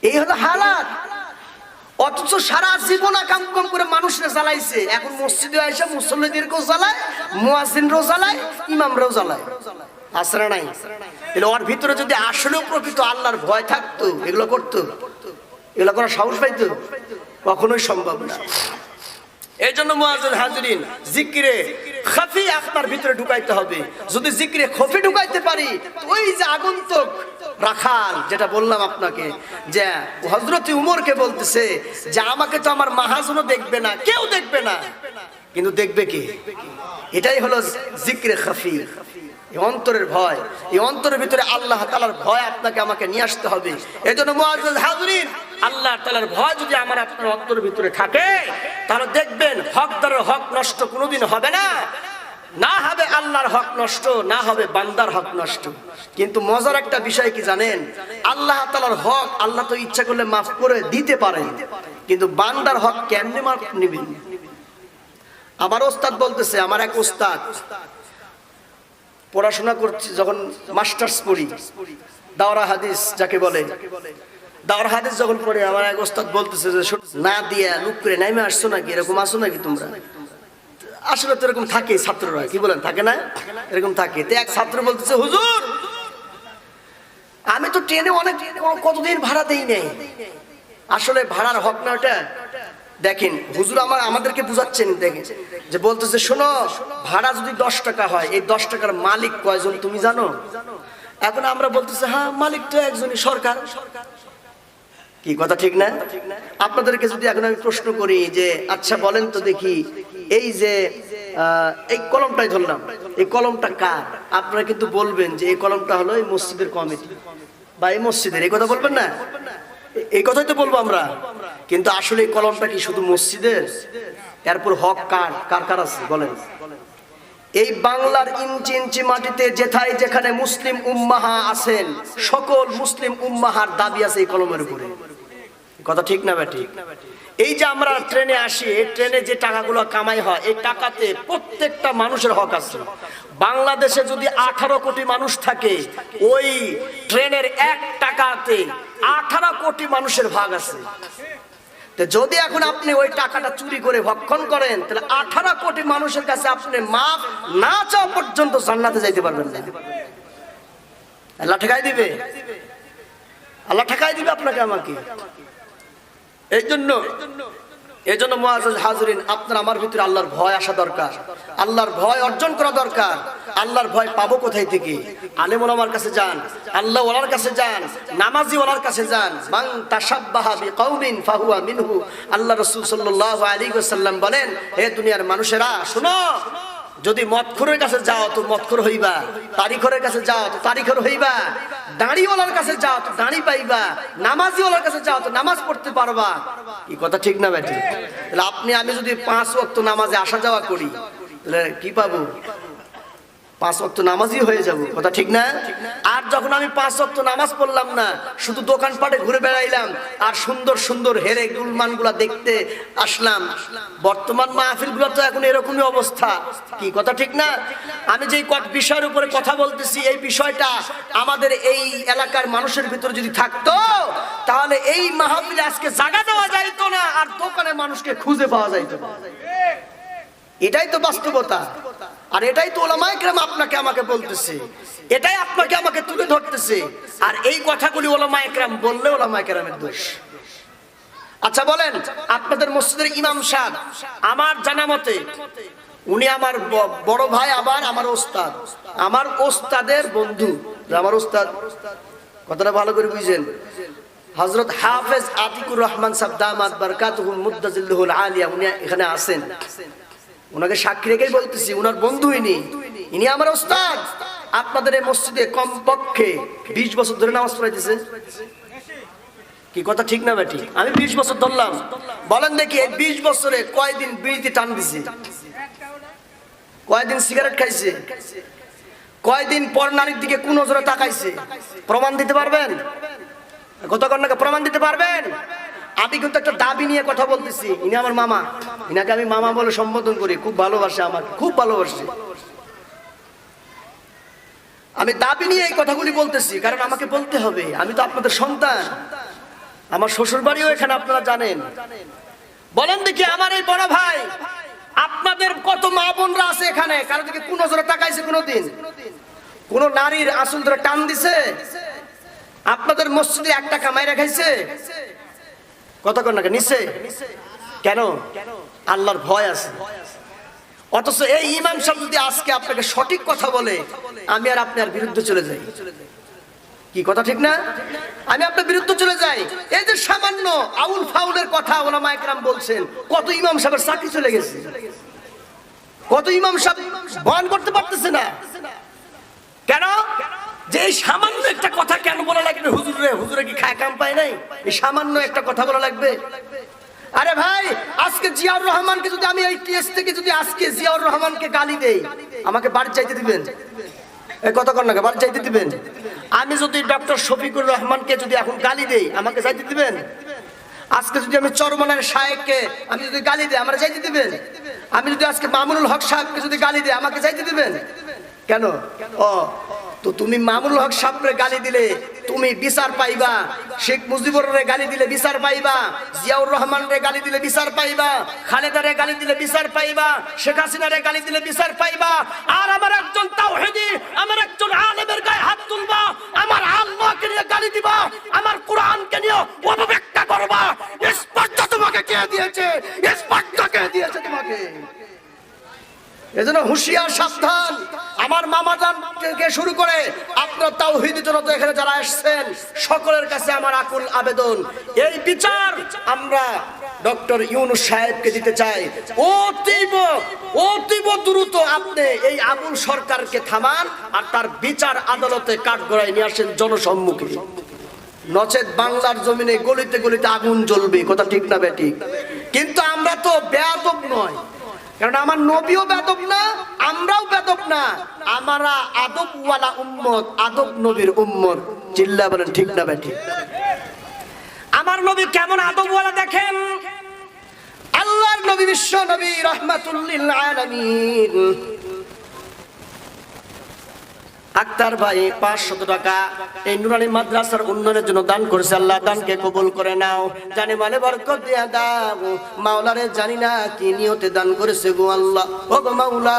এই হলো হালাত। অথচ সারা জীবন কাম কম করে মানুষরা জ্বালাইছে, এখন মসজিদে আইসা মুসল্লিদেরকেও জ্বালায়, মুয়াজ্জিনরাও জ্বালায়, ইমামরাও জ্বালায়। আসরা নাই? তাহলে ওর ভিতরে যদি আসলেও প্রকৃত আল্লাহর ভয় থাকতো, এগুলো করতো? এগুলো করার সাহস পাইতো? কখনোই সম্ভব না। এই জন্য মুআজ্জাজ হাজিরিন, জিকিরে খাফি আপনার ভিতরে ঢুকাইতে হবে। যদি জিকিরে খাফি ঢুকাইতে পারি, ওই যে আগন্তুক রাখাল, যেটা বললাম আপনাকে, যে হযরত উমরকে বলতেছে যে আমাকে তো আমার মাহাজনও দেখবে না, কেউ দেখবে না, কিন্তু দেখবে কে? এটাই হলো জিকিরে খাফি, অন্তরের ভয়। এই অন্তরের ভিতরে আল্লাহ তাআলার ভয় আপনাকে আমাকে নিয়ে আসতে হবে। এজন্য মুআজ্জাজ হাজিরিন, আল্লাহ তাআলার ভয় যদি আমার আপনার অন্তরের ভিতরে থাকে, তাহলে দেখবেন হকদারের হক নষ্ট কোনোদিন হবে না। না হবে আল্লাহর হক নষ্ট, না হবে বান্দার হক নষ্ট। কিন্তু মজার একটা বিষয় কি জানেন, আল্লাহ তাআলার হক আল্লাহ তো ইচ্ছা করলে মাফ করে দিতে পারেন, কিন্তু বান্দার হক কেমনে মাফ নেবেন? আমার ওস্তাদ বলতেছে, আমার এক ওস্তাদ, পড়াশোনা করছি যখন মাস্টার্স পড়ি, দাওরা হাদিস যাকে বলে, দাওরা হাদিস যখন পড়ে, আমার এক ওস্তাদ বলতেছে যে না দিয়া লুক করে নাইমে আসছো নাকি, এরকম আসো নাকি তোমরা? আসলে তো এরকম থাকে ছাত্ররা, কি বলেন, থাকে না? এরকম থাকে। তো এক ছাত্র বলতেছে, হুজুর আমি তো ট্রেনে অনেক কতদিন ভাড়া দেই নাই। আসলে ভাড়ার হক না ওটা। দেখেন হুজুর আমাদেরকে বুঝাচ্ছেন, দেখেন যে বলতেছে, শোনো ভাড়া যদি 10 টাকা হয়, এই 10 টাকার মালিক কয়জন তুমি জানো? এখন আমরা বলতেছি, হ্যাঁ মালিক তো একজনই, সরকার। কি কথা ঠিক না? আপনাদেরকে যদি এখন আমি প্রশ্ন করি যে আচ্ছা বলেন তো দেখি, এই যে এই কলমটাই ধরলাম, এই কলমটা কার? আপনারা কিন্তু বলবেন যে এই কলমটা হলো এই মসজিদের কমিটি বা এই মসজিদের। এই কথা বলবেন না? এই কথাই তো বলবো আমরা। কিন্তু আসলে এই কলমটা কি শুধু মসজিদের? এরপর হক কার কার কার আছে বলেন? এই বাংলার ইঞ্চি ইঞ্চি মাটিতে যেথায় যেখানে মুসলিম উম্মাহা আছেন, সকল মুসলিম উম্মাহার দাবি আছে এই কলমের উপরে। কথা ঠিক না বেটি? এই যে আমরা ট্রেনে আসি, এই ট্রেনে যে টাকাগুলো কামাই হয়, এই টাকাতে প্রত্যেকটা মানুষের হক আছে। বাংলাদেশে যদি 18 কোটি মানুষ থাকে, ওই ট্রেনের 1 টাকাতে 18 কোটি মানুষের ভাগ আছে। যদি এখন আপনি ওই টাকাটা চুরি করে ভক্ষণ করেন, তাহলে 18 কোটি মানুষের কাছে আপনি মাফ না চাওয়া পর্যন্ত জান্নাতে যাইতে পারবেন না। আল্লাহ ঠেকাই দিবে, আল্লাহ ঠেকাই দিবে আপনাকে আমাকে। এই জন্য মুআজ্জাজ হাজিরিন, আপনার আমার ভিতরে আল্লাহর ভয় আসা দরকার, আল্লাহর ভয় অর্জন করা দরকার। আল্লাহর ভয় পাবো কোথায় থেকে? আলেম ওলামার কাছে যান, আল্লাহ ওয়ালার কাছে যান, নামাজি ওয়ালার কাছে যান। মান তাশাব্বাহা বিকাউমিন ফাহুয়া মিনহু। আল্লাহ রাসূল সাল্লাল্লাহু আলাইহি ওয়াসাল্লাম বলেন, হে দুনিয়ার মানুষেরা শোনো, যদি মদখোরের কাছে যাও তো মদখোর হইবা, তারিখের কাছে যাও তো তারিখের হইবা, দাড়িওয়ালার কাছে যাও তো দাড়ি পাইবা, নামাজিওয়ালার কাছে যাও তো নামাজ পড়তে পারবা। কি কথা ঠিক না বেটি? তাহলে আপনি আমি যদি 5 ওয়াক্ত নামাজে আসা যাওয়া করি, তাহলে কি পাবো? 5 ওয়াক্ত নামাজি হয়ে যাব। কথা ঠিক না? আর যখন আমি 5 ওয়াক্ত নামাজ পড়লাম না, শুধু দোকানপাটে ঘুরে বেড়াইলাম আর সুন্দর সুন্দর হেরে গুলমান গুলা দেখতে আসলাম, বর্তমান মাহফিল গুলো তো এখন এরকমই অবস্থা। কি কথা ঠিক না? আমি যে বিষয়ের উপরে কথা বলতেছি, এই বিষয়টা আমাদের এই এলাকার মানুষের ভিতরে যদি থাকতো, তাহলে এই মাহফিলে আজকে জায়গা দেওয়া যাইতো না, আর দোকানে মানুষকে খুঁজে পাওয়া যাইতো না। এটাই তো বাস্তবতা, আর এটাই তো ওলামায়ে কেরাম আপনাকে আমাকে বলতেছে, এটাই আপনাকে আমাকে তুলে ধরতেছে। আর এই কথাগুলি ওলামায়ে কেরাম বললে ওলামায়ে কেরামের দোষ। আচ্ছা বলেন, আপনাদের মসজিদের ইমাম সাহেব, আমার জানা মতে উনি আমার বড় ভাই, আবার আমার ওস্তাদ, আমার ওস্তাদের বন্ধু। আমার ওস্তাদ, কথাটা ভালো করে বুঝেন, হযরত হাফেজ আতিকুর রহমান সাহেব দামাত বারাকাতুহু মুদ্দাজিল্লাহুল আলিয়া, উনি এখানে আছেন। উনাকে সাক্ষী রেখেই বলতেছি, উনার বন্ধু ইনি আমার ওস্তাদ। আপনাদের এই মসজিদে কমপক্ষে 20 বছর ধরে নামাজ পড়াইতেছে। কি কথা ঠিক না বেটি? আমি 20 বছর ধরলাম। বলেন দেখি, এই 20 বছরে কয়দিন বিড়িতে টান দিছে? কয়দিন সিগারেট খাইছে? কয়দিন পর নারীর দিকে কোন নজরে তাকাইছে? প্রমাণ দিতে পারবেন? কতক্ষণ প্রমাণ দিতে পারবেন? আমি কিন্তু একটা দাবি নিয়ে কথা বলতেছি। ইনি আমার মামা, ইনাকে আমি মামা বলে সম্বোধন করি, খুব ভালোবাসে আমাকে, খুব ভালোবাসে। আমি দাবি নিয়ে এই কথাগুলি বলতেছি, কারণ আমাকে বলতে হবে, আমি তো আপনাদের সন্তান, আমার শ্বশুর বাড়িও এখানে, আপনারা জানেন। বলেন দেখি, আমার এই বড় ভাই, আপনাদের কত মা বোনরা আছে এখানে, কারো দিকে কোন নজরে তাকাইছে কোনদিন? কোন নারীর আসল ধরে টান দিছে? আপনাদের মসজিদে 1 টাকা মাইরা খাইছে? কতক্ষণ নাকি নিছে? কেন? আল্লাহর ভয় আছে। অথচ এই ইমাম সাহেব যদি আজকে আপনাকে সঠিক কথা বলে, আমি আর আপনি আর বিরুদ্ধে চলে যাই। কি কথা ঠিক না? আমি আপনার বিরুদ্ধে চলে যাই। এই যে সামান্য আউল ফাউলের কথা ওলামায়ে কেরাম বলছেন, কত ইমাম সাহেবের চাকরি চলে গেছে, কত ইমাম সাহেব বয়ান করতে পারতেছে না। কেন? যে এই সামান্য একটা কথা কেন বলা লাগবে? হুজুরে কি খায় কাম পায় নাই? এই সামান্য একটা কথা বলা লাগবে? আরে ভাই, আজকে জিয়াউর রহমানকে যদি আমি এই টেস্ট থেকে যদি আজকে জিয়াউর রহমানকে গালি দেই, আমাকে বাড়ি চাইতে দিবেন? এই কতক্ষণ নাকি বাড়ি চাইতে দিবেন? আমি যদি ডক্টর শফিকুর রহমানকে যদি এখন গালি দেই, আমাকে চাইতে দিবেন? আজকে যদি আমি চরমনার শায়েখকে আমি যদি গালি দিই, আমার চাইতে দিবেন? আমি যদি আজকে মামুনুল হক সাহেবকে যদি গালি দিই, আমাকে চাইতে দিবেন? কেন? ও তো তুমি মামুনুল হক সাহেবকে গালি দিলে তুমি বিচার পাইবা, শেখ মুজিবুর রে গালি দিলে বিচার পাইবা, জিয়াউর রহমান রে গালি দিলে বিচার পাইবা, খালেদা রে গালি দিলে বিচার পাইবা, শেখ হাসিনা রে গালি দিলে বিচার পাইবা। আর আমার একজন তাওহীদি, আমার একজন আলেমের গায়ে হাত তুলবা, আমার আল্লাহকে নিয়ে গালি দিবা, আমার কোরআনকে নিয়ে অপব্যাখ্যা করবা, স্পষ্ট তোমাকে কে দিয়েছে? স্পষ্ট কে দিয়েছে তোমাকে? এজন্য হুঁশিয়ার, সাবধান। আমার মামাজান থেকে শুরু করে আপনার তাওহীদি জনতা এখানে যারা আসছেন সকলের কাছে আমার আকুল আবেদন, এই বিচার আমরা ডক্টর ইউনূস সাহেবকে দিতে চাই। অতীব দ্রুত আপনি এই আবুল সরকারকে থামান আর তার বিচার আদালতে কাঠগড়ায় নিয়ে আসেন জনসম্মুখে, নচেত বাংলার জমিনে গলিতে গলিতে আগুন জ্বলবে। কথা ঠিক না বেঠিক? কিন্তু আমরা তো বেয়াদব নয়, কারণ আমার নবীও বেদব না, আমরাও বেদব না, আমরা আদবওয়ালা উম্মত, আদব নবীর উম্মত। চিল্লা বলেন ঠিক না বেঠিক? আমার নবী কেমন আদবওয়ালা দেখেন। আল্লাহর নবী, বিশ্ব নবী, রাহমাতুল লিল আলামিন। আক্তার ভাই 500 টাকা এই নুরানি মাদ্রাসার উন্নয়নের জন্য দান করেছে। আল্লাহ দানকে কবুল করে নাও, জানি মালে বরকত দিয়া দাও। মাওলারে জানি না কি নিয়তে দান করেছে গো আল্লাহ। ও গো মাওলা,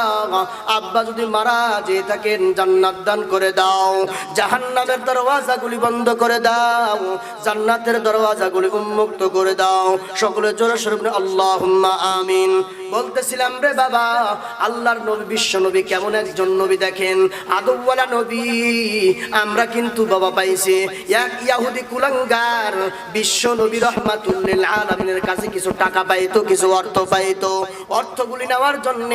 আব্বা যদি মারা যেয়ে থাকেন জান্নাত দান করে দাও, জাহান্নামের দরওয়াজাগুলি বন্ধ করে দাও, জান্নাতের দরওয়াজাগুলি উন্মুক্ত করে দাও। সকলে জোরে সোরে আল্লাহুম্মা আমিন। বলতেছিলাম রে বাবা, আল্লাহর নবী, বিশ্ব নবী কেমন একজন নবী দেখেন, আদবওয়ালা নবী। আমরা কিন্তু বাবা পাইছে এক ইহুদি কুলাঙ্গার বিশ্ব নবী রাহমাতুল লিল আলামিনের কাছে কিছু টাকা পাইতো, কিছু অর্থ পাইতো। অর্থগুলি নেওয়ার জন্য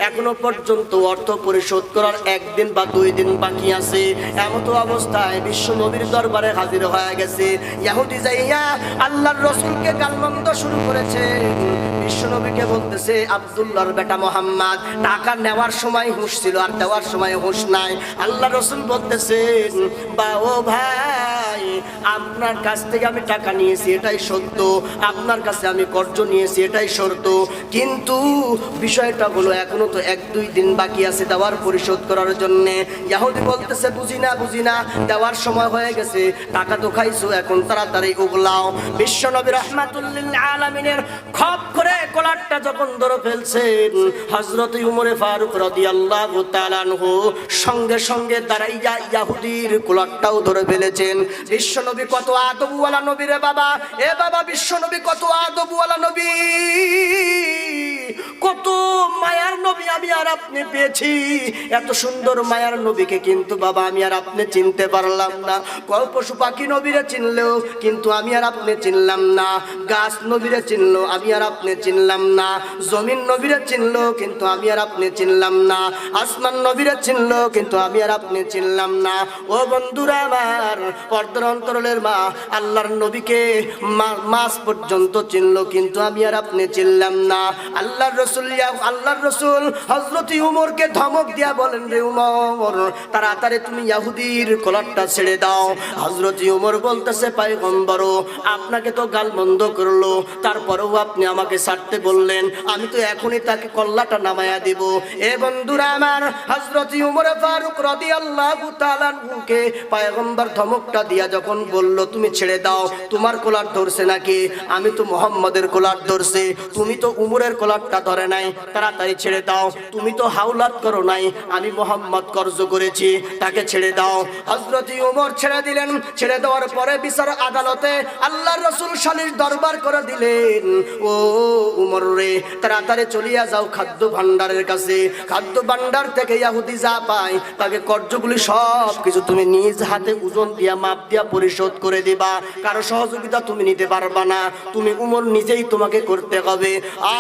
এখনো পর্যন্ত অর্থ পরিশোধ করার 1 দিন বা 2 দিন বাকি আছে। এমত অবস্থায় বিশ্ব নবীর দরবারে হাজির হয়ে গেছে ইহুদি, যাইয়া আল্লাহর রাসূলকে গালমন্দ শুরু করেছে। বিশ্ব নবীকে বলতেছে, আব্দুল্লাহর বেটা মোহাম্মদ, টাকা নেওয়ার সময় হুঁশ ছিল আর দেওয়ার সময় হুঁশ নাই। আল্লাহ রাসূল বলতেছেন, বা ও ভাই, আপনার কাছ থেকে আমি টাকা নিয়েছি এটাই সত্য, আপনার কাছে আমি কর্জ নিয়েছি এটাই সত্য, কিন্তু বিষয়টা হলো এখনো তো 1-2 দিন বাকি আছে দেওয়ার পরিশোধ করার জন্য। ইহুদি বলতেছে, বুঝি না, দেওয়ার সময় হয়ে গেছে, টাকা তো খাইছো, এখন তাড়াতাড়ি উগলাও। বিশ্ব নবী রাহমাতুল লিল আলামিনের খপ করে কলারটা যখন ধরে ফেলছেন, হযরত উমর ফারুক রাদিয়াল্লাহু তাআলা আনহু সঙ্গে সঙ্গে দাঁড়াইয়া ইহুদির কলারটাও ধরে ফেলেছেন। বিশ্ব নবী কত আদবওয়ালা নবী রে বাবা, এ বাবা, বিশ্ব নবী কত আদবওয়ালা নবী, কত মায়ার নবী আমি আর আপনি পেয়েছি। এত সুন্দর মায়ার নবীকে কিন্তু বাবা আমি আর আপনি চিনতে পারলাম না। পশু পাখি নবীরে চিনলেও কিন্তু আমি আর আপনি চিনলাম না, গাছ নবীরে চিনলো আমি আর আপনি চিনলাম না, জমিন নবীরে চিনলো কিন্তু আমি আর আপনি চিনলাম না, আসমান নবীরে চিনলো কিন্তু আমি আর আপনি চিনলাম না। ও বন্ধুরা আমার, পর্দার অন্তরালের মা আল্লাহর নবীকে মাস পর্যন্ত চিনলো কিন্তু আমি আর আপনি চিনলাম না। আল্লাহর রাসূল হযরত উমরকে ধমক দিয়া বলেন, রে উমর, তাড়াতাড়ি তুমি ইহুদির কলারটা ছেড়ে দাও। হযরত উমর বলতেছে, পয়গম্বর, আপনাকে তো গালমন্দ করলো, তারপরেও আপনি আমাকে ছাড়তে বললেন, আমি তো এখনই তাকে কল্লাটা নামায়া দিব। এ বন্ধুরা আমার, হযরত উমর ফারুক রাদিয়াল্লাহু তাআলা আনহুকে পয়গম্বর ধমকটা দিয়া যখন বলল, তুমি ছেড়ে দাও, তোমার কলার ধরছে নাকি? আমি তো মুহাম্মাদের কলার ধরছে, তুমি তো উমরের কলারটা ধরে নাই, তাড়াতাড়ি ছেড়ে দাও। তুমি তো হাওলাত করো নাই, আমি মুহাম্মদ কর্জ করেছি, তাকে ছেড়ে দাও। হযরত উমর ছেড়ে দিলেন। ছেড়ে দেওয়ার পরে বিচার আদালতে আল্লাহর রাসূল সালিশ দরবার করে দিলেন, ও উমর রে, তাড়াতাড়ি চলিয়া যাও খাদ্য ভান্ডারের কাছে, খাদ্য ভান্ডার থেকে ইহুদি যা পায় তাকে কর্জগুলি সব কিছু তুমি নিজ হাতে ওজন দিয়া মাপ দিয়া পরিশোধ করে দিবা, কারো সহযোগিতা তুমি নিতে পারবা না, তুমি উমর নিজেই তোমাকে করতে হবে।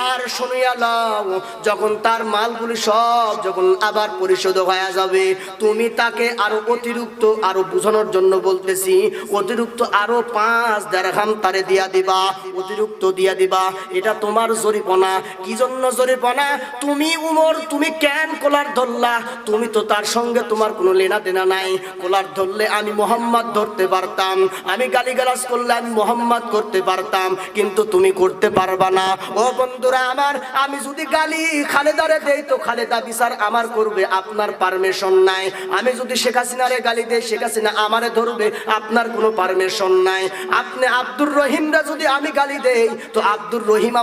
আর শুনিয়া নাও, যখন তার মালগুলি সব যখন আবার পরিশোধ হয়ে যাবে, তুমি তাকে আরো অতিরিক্ত, আরো বোঝানোর জন্য বলতেছি, অতিরিক্ত আরো 5 দিরহাম তারে দিয়া দিবা, অতিরিক্ত দিয়া দিবা। এটা তোমার জরিমানা। কি জন্য জরিমানা? তুমি উমর, তুমি কেন কলার ধরলা? তুমি তো তার সঙ্গে তোমার কোনো লেনা দেনা নাই। কলার ধরলে আমি মোহাম্মদ ধরতে পারতাম, আমি গালিগালাজ করলে আমি মোহাম্মদ করতে পারতাম, কিন্তু তুমি করতে পারবা না। ও বন্ধুরা আমার, আমি যদি গালি খালেদারে দেই তো খালেদা বিচার আমার করবে, আপনার পারমিশন নাই। আমি যদি শেখ হাসিনারে গালি দেই, শেখ হাসিনা আমারে ধরবে, আপনার কোনো পারমিশন নাই। আপনি আব্দুর রহিমরা যদি আমি গালি দেই তো আব্দুর রহিম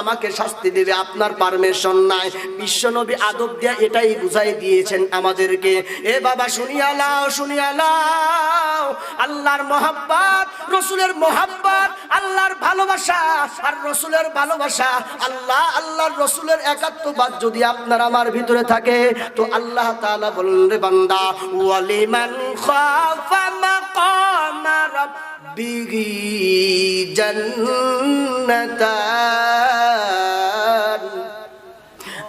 আমাকে শাস্তি দেবে, আপনার পারমিশন নাই। বিশ্বনবী আদব দিয়া এটাই বুঝাই দিয়েছেন আমাদেরকে। এ বাবা শুনিয়া লাও, শুনিয়া লাও, আল্লাহর মহব্বত, রসুলের মহব্বত, আল্লাহর ভালোবাসা আর রসুলের ভালোবাসা, আল্লাহর রসুলের একাত্মবাদ যদি আপনার আমার ভিতরে থাকে তো আল্লাহ তাআলা বলেন, রে বান্দা, ওয়ালিমান খাফা মাকাম রাব্বিহি জান্নাতান।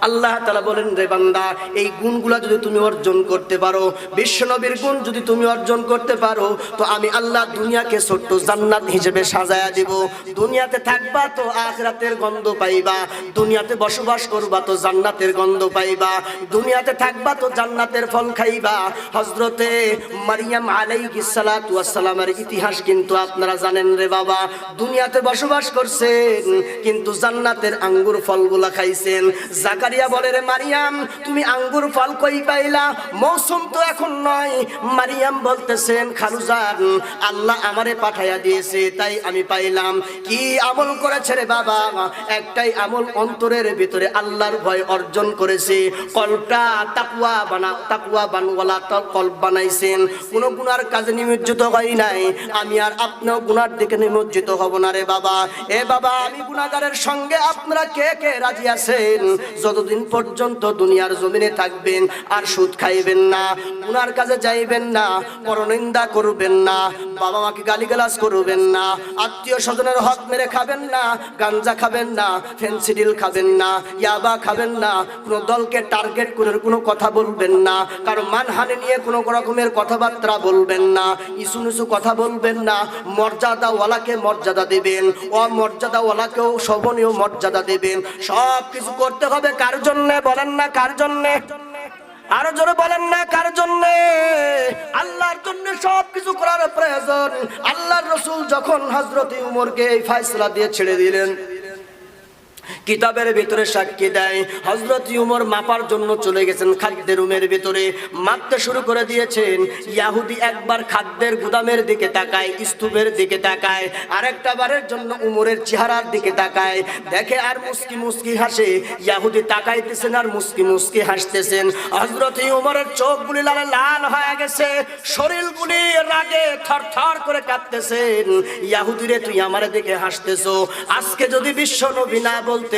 আল্লাহ তাআলা বলেন, রে বান্দা, এই গুণগুলা যদি তুমি অর্জন করতে পারো, বিশ্বনবীর গুণ যদি তুমি অর্জন করতে পারো, তো আমি আল্লাহ দুনিয়াকে ছোট্ট জান্নাত হিসেবে সাজায়া দিব। দুনিয়াতে থাকবা তো আখিরাতের গন্ধ পাইবা, দুনিয়াতে বসবাস করবা তো জান্নাতের গন্ধ পাইবা, দুনিয়াতে থাকবা তো জান্নাতের ফল খাইবা। হযরতে মারিয়াম আলাইহিস সালাতু ওয়াস সালামের ইতিহাস কিন্তু আপনারা জানেন রে বাবা। দুনিয়াতে বসবাস করছেন কিন্তু জান্নাতের আঙ্গুর ফলগুলা খাইছেন। জাকারিয়া বলে, রে মারিয়াম, তুমি আঙ্গুর ফল কই পাইলা? মৌসুম তো এখন নয়। মারিয়াম বলতেছেন, খালুজান, আল্লাহ আমারে পাঠাইয়া দিয়েছে, তাই আমি পাইলাম। কি আমল করেছে রে বাবা? একটাই আমল, অন্তরের ভিতরে আল্লাহর ভয় অর্জন করেছে, কলটা তাকওয়া বানওয়ালা কলব বানাইছেন। কোনো গুনার কাজে নিমজ্জিত হয় নাই। আমি আর আপনিও গুনার দিকে নিমজ্জিত হব না রে বাবা। এ বাবা, আমি গুনাহগারের সঙ্গে আপনারা কে কে রাজি আছেন? যতদিন পর্যন্ত দুনিয়ার জমিনে থাকবেন আর সুদ খাইবেন না, গুনার কাজে যাইবেন না, পরনিন্দা করবেন না, বাবা মাকে গালিগালাজ করবেন না, আত্মীয় স্বজনের হক মেরে খাবেন না, গাঞ্জা খাবেন না, ফেন্সিডিল খাবেন না, ইয়াবা খাবেন না, কোনো দলকে টার্গেট করে কোনো কথা বলবেন না, কারো মানহানি নিয়ে কোনো রকমের কথাবার্তা বলবেন না, ইসু নিসু কথা বলবেন না। মর্যাদাওয়ালাকে মর্যাদা দেবেন, অমর্যাদাওয়ালাকেও শোভনীয় মর্যাদা দেবেন। সব কিছু করতে হবে কার জন্যে? বলেন না কার জন্যে? আরো জোরে বলেন না কার জন্যে? আল্লাহর জন্য সব কিছু করার প্রয়োজন। আল্লাহর রাসূল যখন হযরত উমরকে এই ফয়সালা দিয়ে ছেড়ে দিলেন, কিতাবের ভিতরে সাক্ষী দেয় হযরত উমর মাপার জন্য চলে গেছেন খাদ্যের রুমের ভিতরে, মাপতে শুরু করে দিয়েছেন। ইহুদি একবার খাদ্যের গুদামের দিকে তাকায়, স্তূপের দিকে তাকায়, আরেকটা বারের জন্য উমরের চেহারার দিকে তাকায়, দেখে আর মুস্কি মুস্কি হাসে। ইহুদি তাকাইতেছেন আর মুস্কি মুস্কি হাসতেছেন। হযরত উমরের চোখগুলি লালে লাল হয়ে গেছে, শরীরগুলি রাগে থরথর করে কাঁপতেছেন। ইহুদি রে, তুই আমার দিকে হাসতেছো? আজকে যদি বিশ্ব নবী না বলতেন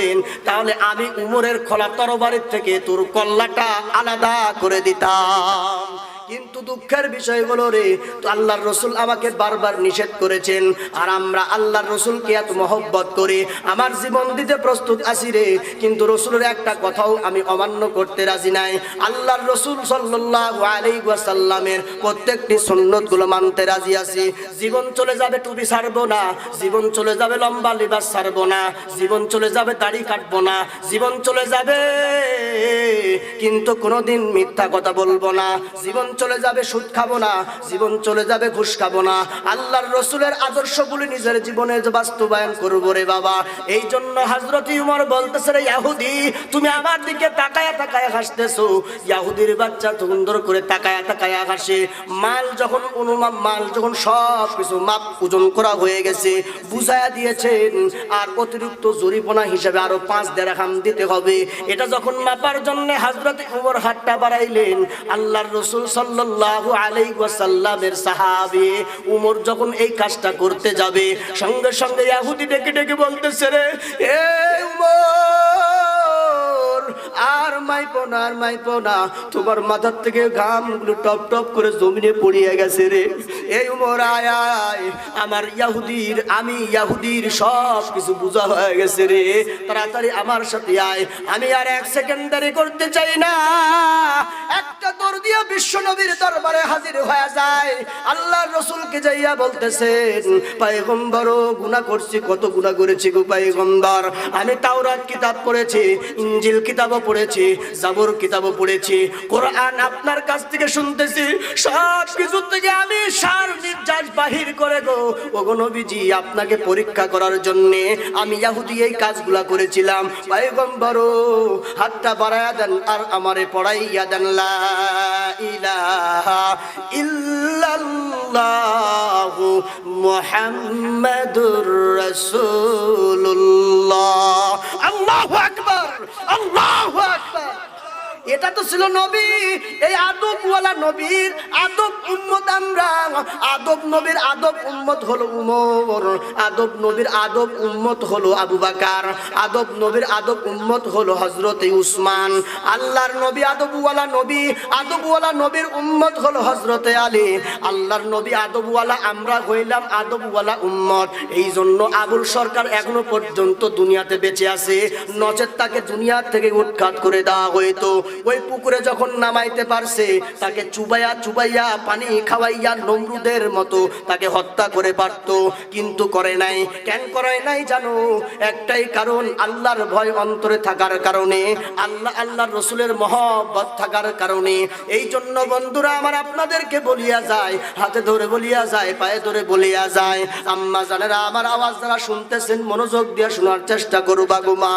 তাহলে আমি উমরের খোলা তরবারির থেকে তোর কল্লাটা আলাদা করে দিতাম। কিন্তু দুঃখের বিষয় হলো রে, তো আল্লাহর রাসূল আমাকে বারবার নিষেধ করেছেন, আর আমরা আল্লাহর রাসূলকে এত মহব্বত করি, আমার জীবন দিতে প্রস্তুত আছি রে, কিন্তু রাসূলের একটা কথাও আমি অমান্য করতে রাজি নাই। আল্লাহর রাসূল সাল্লাল্লাহু আলাইহি ওয়াসাল্লামের প্রত্যেকটি সুন্নতগুলো মানতে রাজি আছি। জীবন চলে যাবে টুপি ছাড়বো না, জীবন চলে যাবে লম্বা লিবাস ছাড়বো না, জীবন চলে যাবে দাড়ি কাটবো না, জীবন চলে যাবে কিন্তু কোনোদিন মিথ্যা কথা বলবো না, জীবন চলে যাবে সুদ খাবো না, জীবন চলে যাবে ঘুষ খাবো না। আল্লাহর রাসূলের আদর্শগুলি নিজের জীবনে বাস্তবায়ন করবো রে বাবা। এই জন্য হযরত উমর বলতেছে, রে ইহুদি, তুমি আমার দিকে তাকায়া তাকায়া হাসতেছো। ইহুদির বাচ্চা সুন্দর করে তাকায়া তাকায়া হাসে। মাল যখন সব কিছু মাপ ওজন করা হয়ে গেছে, বুঝায়া দিয়েছেন, আর অতিরিক্ত জরিমানা হিসেবে আরো 5 দিরহাম দিতে হবে। এটা যখন মাপার জন্য হযরত উমর হাতটা বাড়াইলেন, আল্লাহর রাসূল সাল্লাল্লাহু আলাইহি ওয়াসাল্লামের সাহাবী উমর যখন এই কাজটা করতে যাবে, সঙ্গে সঙ্গে ইহুদি ডেকে ডেকে বলতেছে, রে এ উমর, আর মাইপো না, আর মাইপো না, তোমার মাথার থেকে ঘামগুলো টপ টপ করে জমিনে পড়িয়ে গেছে রে। এই উমর আয় আয়, আমার ইয়াহুদির সব কিছু বোঝা হয়ে গেছে রে, তাড়াতাড়ি আমার সাথে আয়। আমি আর এক সেকেন্ড দেরি করতে চাই না, একটা দৌড় দিয়ে বিশ্ব নবীর দরবারে হাজির হয়ে যায়। আল্লাহর রাসূলকে যাইয়া বলতেছেন, পয়গম্বর গুনাহ করছি, কত গুনাহ করেছি গো পয়গম্বর। আমি তাওরাত কিতাব পড়েছি, ইনজিল কিতাবও পড়েছি, জাবুর কিতাবও পড়েছি, কোরআন আপনার কাছ থেকে শুনতেছি, সব কিছু থেকে আমি সার নির্যাস বাহির করে গো ওগো নবীজি আপনাকে পরীক্ষা করার জন্য আমি ইহুদি এই কাজগুলা করেছিলাম। পয়গম্বর হাতটা বাড়ায়া দেন আর আমারে পড়াইয়া দেন, লা ইলাহা ইল্লাল্লাহু মুহাম্মাদুর রাসূলুল্লাহ। আল্লাহু আকবার, আল্লাহু আকবার। এটা তো ছিল নবী, এই আদবওয়ালা নবীর আদব উম্মত আমরা। আদব নবীর আদব উম্মত হলো উমর, আদব নবীর আদব উম্মত হলো আবু বকর, আদব নবীর আদব উম্মত হলো হযরত উসমান। আল্লাহর নবী আদবওয়ালা নবী, আদবওয়ালা নবীর উম্মত হলো হযরত আলী। আল্লাহর নবী আদবওয়ালা, আমরা হইলাম আদবওয়ালা উম্মত। এই জন্য আবুল সরকার এখনো পর্যন্ত দুনিয়াতে বেঁচে আছে, নচেত তাকে দুনিয়া থেকে উৎখাত করে দেওয়া হইতো। ওই পুকুরে যখন নামাইতে পারছে, তাকে চুবাইয়া চুবাইয়া পানি খাওয়াইয়া নমরুদের মতো তাকে হত্যা করে পারত, কিন্তু করে নাই। কেন করে নাই জানো? একটাই কারণ, আল্লাহর ভয় অন্তরে থাকার কারণে, আল্লাহর রাসূলের মহব্বত থাকার কারণে। এই জন্য বন্ধুরা আমার আপনাদেরকে বলিয়া যায়, হাতে ধরে বলিয়া যায়, পায়ে ধরে বলিয়া যায়, আম্মা জানেরা আমার আওয়াজ যারা শুনতেছেন মনোযোগ দিয়ে শোনার চেষ্টা করবা গো মা।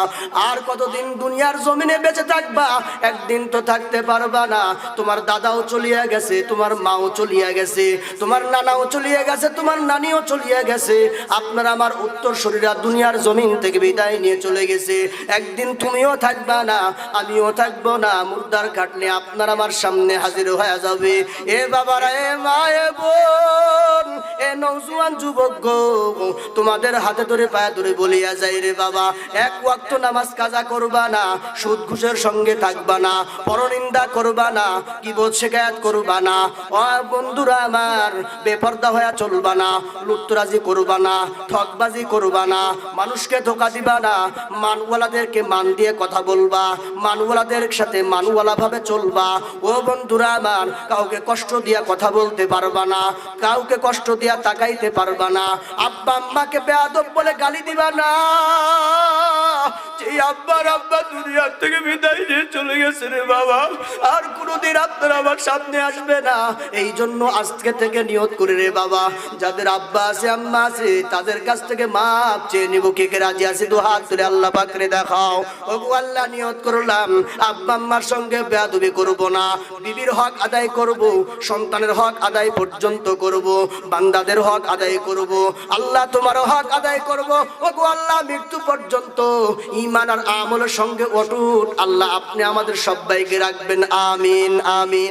আর কতদিন দুনিয়ার জমিনে বেঁচে থাকবা? একদিন তো থাকতে পারবা না। তোমার দাদাও চলিয়া গেছে, তোমার মাও চলিয়া গেছে, তোমার নানাও চলিয়া গেছে, তোমার নানিও চলিয়া গেছে। আপনার আমার উত্তর শরীরা দুনিয়ার জমিন থেকে বিদায় নিয়ে চলে গেছে। একদিন তুমিও থাকবা না, আমিও থাকবো না। মুর্দার খাটলে আপনার আমার সামনে হাজির হয়ে যাবে। এ বাবারা, এ মা, এ বোন, এ নওজোয়ান যুবক গো, তোমাদের হাতে ধরে পায়ে ধরে বলিয়া যাই রে বাবা, এক ওয়াক্ত নামাজ কাজা করবা না, সুদ ঘুষের সঙ্গে থাকবা না, পরনিন্দা করবা না, গীবত শিকায়াত করবা না। ও বন্ধুরা আমার, বেপরদা হয়ে চলবা না, লুটতরাজি করবা না, ঠকবাজি করবা না, মানুষকে ধোঁকা দিবা না, মানওয়ালাদেরকে মান দিয়ে কথা বলবা, মানওয়ালাদের সাথে মানওয়ালা ভাবে চলবা। ও বন্ধুরা আমার, কাউকে কষ্ট দিয়া কথা বলতে পারবা না, কাউকে কষ্ট দিয়া তাকাইতে পারবা না, আব্বা আম্মাকে বেয়াদব বলে গালি দিবা না। এই আব্বার আব্বা দুনিয়ার থেকে বিদায় নিয়ে চলে গেছে রে বাবা, আর কোনোদিন আপনারা আমার সামনে আসবে না। এই জন্য আজকে থেকে নিয়ত করে রে বাবা, যাদের আব্বা আছে আম্মা আছে তাদের কাছ থেকে মাপ চেয়ে নিব। কে কে রাজি আছে? দু হাত তুলে আল্লাহ পাকরে দেখাও। ওগো আল্লাহ, নিয়ত করলাম আব্বা আম্মার সঙ্গে বেয়াদবি করব না, বিবির হক আদায় করব, সন্তানের হক আদায় পর্যন্ত করব, বান্দাদের হক আদায় করব, আল্লাহ তোমারও হক আদায় করব। ওগো আল্লাহ, মৃত্যু পর্যন্ত ঈমান আর আমলের সঙ্গে অটুট আল্লাহ আপনি আমাদের সবাইকে রাখবেন। আমিন, আমিন।